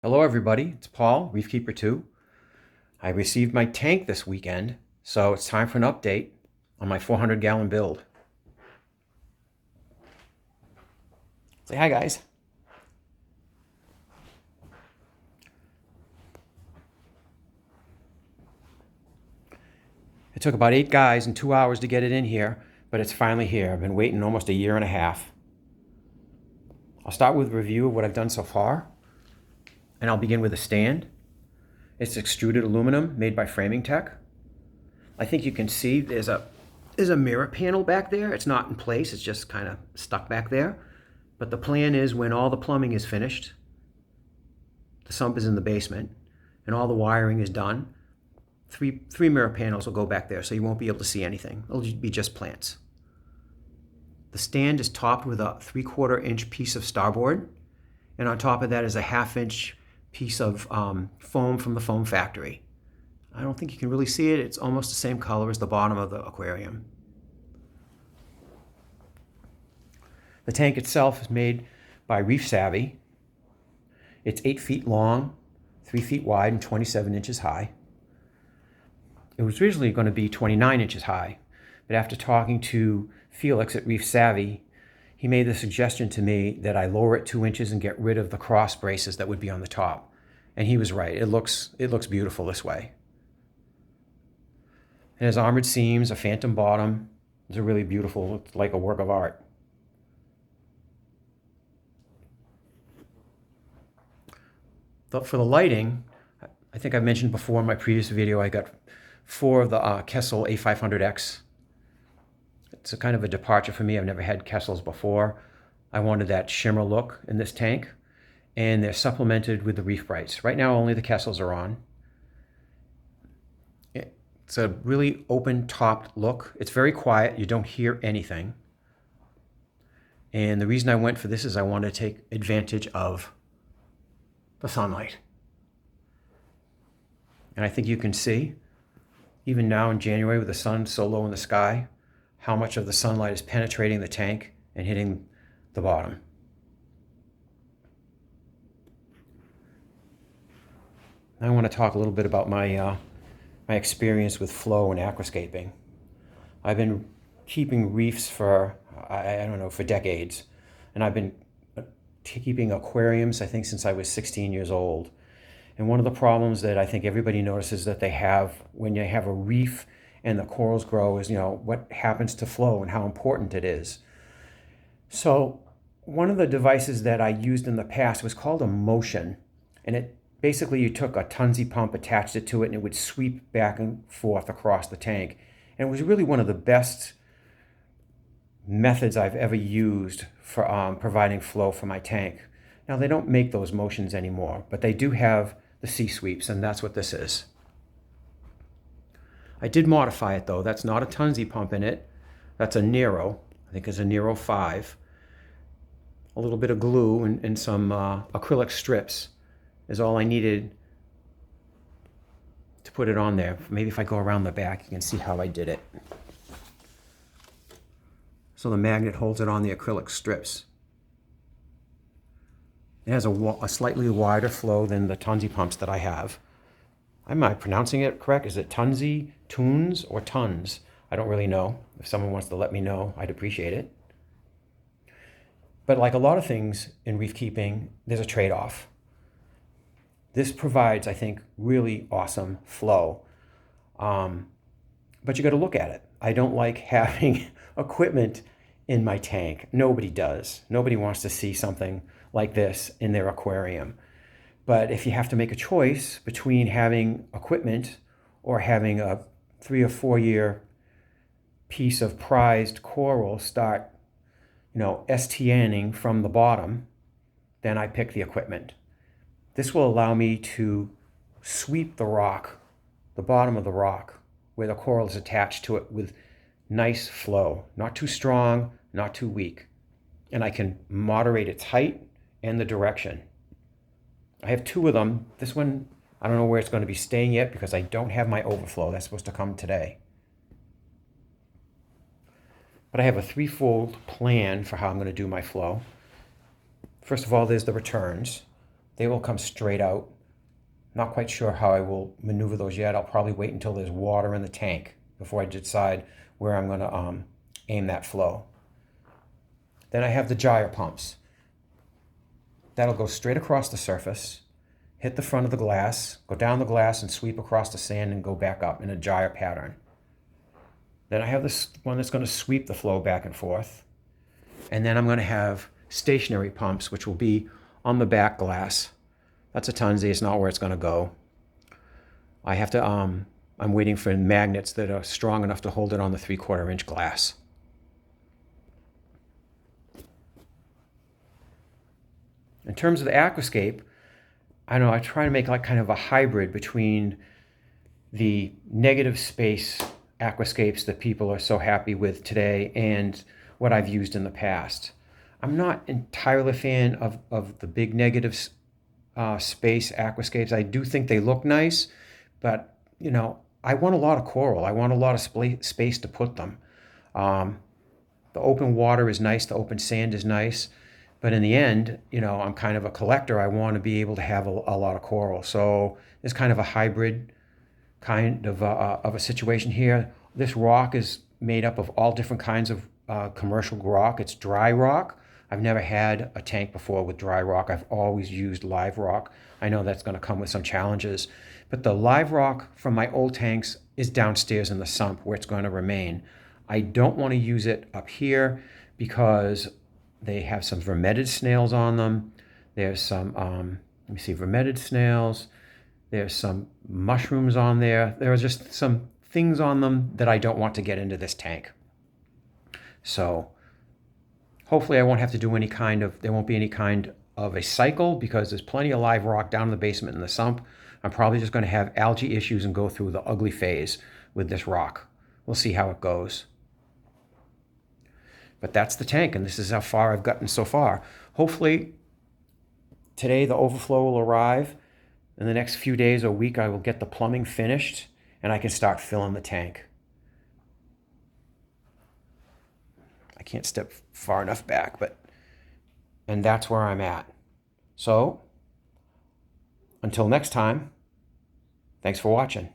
Hello everybody, it's Paul, Reef Keeper 2. I received my tank this weekend, so it's time for an update on my 400-gallon build. Say hi guys. It took about 8 guys and 2 hours to get it in here, but it's finally here. I've been waiting almost a year and a half. I'll start with a review of what I've done so far, and I'll begin with a stand. It's extruded aluminum made by Framing Tech. I think you can see there's a mirror panel back there. It's not in place, it's just kind of stuck back there. But the plan is when all the plumbing is finished, the sump is in the basement, and all the wiring is done, three mirror panels will go back there, so you won't be able to see anything. It'll be just plants. The stand is topped with a 3/4 inch piece of starboard, and on top of that is a 1/2 inch piece of foam from the foam factory. I don't think you can really see it. It's almost the same color as the bottom of the aquarium. The tank itself is made by Reef Savvy. It's 8 feet long, 3 feet wide, and 27 inches high. It was originally going to be 29 inches high, but after talking to Felix at Reef Savvy, he made the suggestion to me that I lower it 2 inches and get rid of the cross braces that would be on the top. And he was right. It looks beautiful this way. It has armored seams, a phantom bottom. It's a really beautiful, it's like a work of art. For the lighting, I think I mentioned before in my previous video, I got 4 of the Kessil A500X. It's a kind of a departure for me. I've never had Kessils before. I wanted that shimmer look in this tank, and they're supplemented with the Reef Brights. Right now, only the Kessils are on. It's a really open-topped look. It's very quiet. You don't hear anything. And the reason I went for this is I wanted to take advantage of the sunlight. And I think you can see, even now in January with the sun so low in the sky, how much of the sunlight is penetrating the tank and hitting the bottom. I want to talk a little bit about my experience with flow and aquascaping. I've been keeping reefs for, I don't know, for decades. And I've been keeping aquariums, I think, since I was 16 years old. And one of the problems that I think everybody notices that they have when you have a reef and the corals grow is, what happens to flow and how important it is. So one of the devices that I used in the past was called a motion. And it basically, you took a Tunzi pump, attached it to it, and it would sweep back and forth across the tank. And it was really one of the best methods I've ever used for providing flow for my tank. Now, they don't make those motions anymore, but they do have the C-sweeps, and that's what this is. I did modify it, though. That's not a Tunzi pump in it. That's a Nero. I think it's a Nero 5. A little bit of glue and some acrylic strips is all I needed to put it on there. Maybe if I go around the back, you can see how I did it. So the magnet holds it on the acrylic strips. It has a slightly wider flow than the Tunzi pumps that I have. Am I pronouncing it correct? Is it Tunzi, Tunes, or Tons? I don't really know. If someone wants to let me know, I'd appreciate it. But like a lot of things in reef keeping, there's a trade-off. This provides, I think, really awesome flow. But you got to look at it. I don't like having equipment in my tank. Nobody does. Nobody wants to see something like this in their aquarium. But if you have to make a choice between having equipment or having a 3 or 4 year piece of prized coral start, STNing from the bottom, then I pick the equipment. This will allow me to sweep the rock, the bottom of the rock, where the coral is attached to it with nice flow. Not too strong, not too weak. And I can moderate its height and the direction. I have 2 of them. This one, I don't know where it's going to be staying yet because I don't have my overflow. That's supposed to come today. But I have a 3-fold plan for how I'm going to do my flow. First of all, there's the returns. they will come straight out. Not quite sure how I will maneuver those yet. I'll probably wait until there's water in the tank before I decide where I'm going to aim that flow. Then I have the gyre pumps. That'll go straight across the surface, hit the front of the glass, go down the glass and sweep across the sand and go back up in a gyre pattern. Then I have this one that's going to sweep the flow back and forth. And then I'm going to have stationary pumps, which will be on the back glass. That's a Tunze, it's not where it's going to go. I have to, I'm waiting for magnets that are strong enough to hold it on the 3/4 inch glass. In terms of the aquascape, I know I try to make like kind of a hybrid between the negative space aquascapes that people are so happy with today and what I've used in the past. I'm not entirely a fan of the big negative space aquascapes. I do think they look nice, but you know, I want a lot of coral. I want a lot of space to put them. The open water is nice, the open sand is nice, but in the end, you know, I'm kind of a collector. I want to be able to have a lot of coral. So it's kind of a hybrid kind of a situation here. This rock is made up of all different kinds of commercial rock. It's dry rock. I've never had a tank before with dry rock. I've always used live rock. I know that's going to come with some challenges, but the live rock from my old tanks is downstairs in the sump where it's going to remain. I don't want to use it up here because they have some vermeted snails on them. There's some, let me see, vermeted snails. There's some mushrooms on there. There are just some things on them that I don't want to get into this tank. So hopefully I won't have to do any kind of, there won't be any kind of a cycle because there's plenty of live rock down in the basement in the sump. I'm probably just going to have algae issues and go through the ugly phase with this rock. We'll see how it goes. But that's the tank, and this is how far I've gotten so far. Hopefully today the overflow will arrive. In the next few days or week, I will get the plumbing finished and I can start filling the tank. I can't step far enough back, and that's where I'm at. So, until next time, thanks for watching.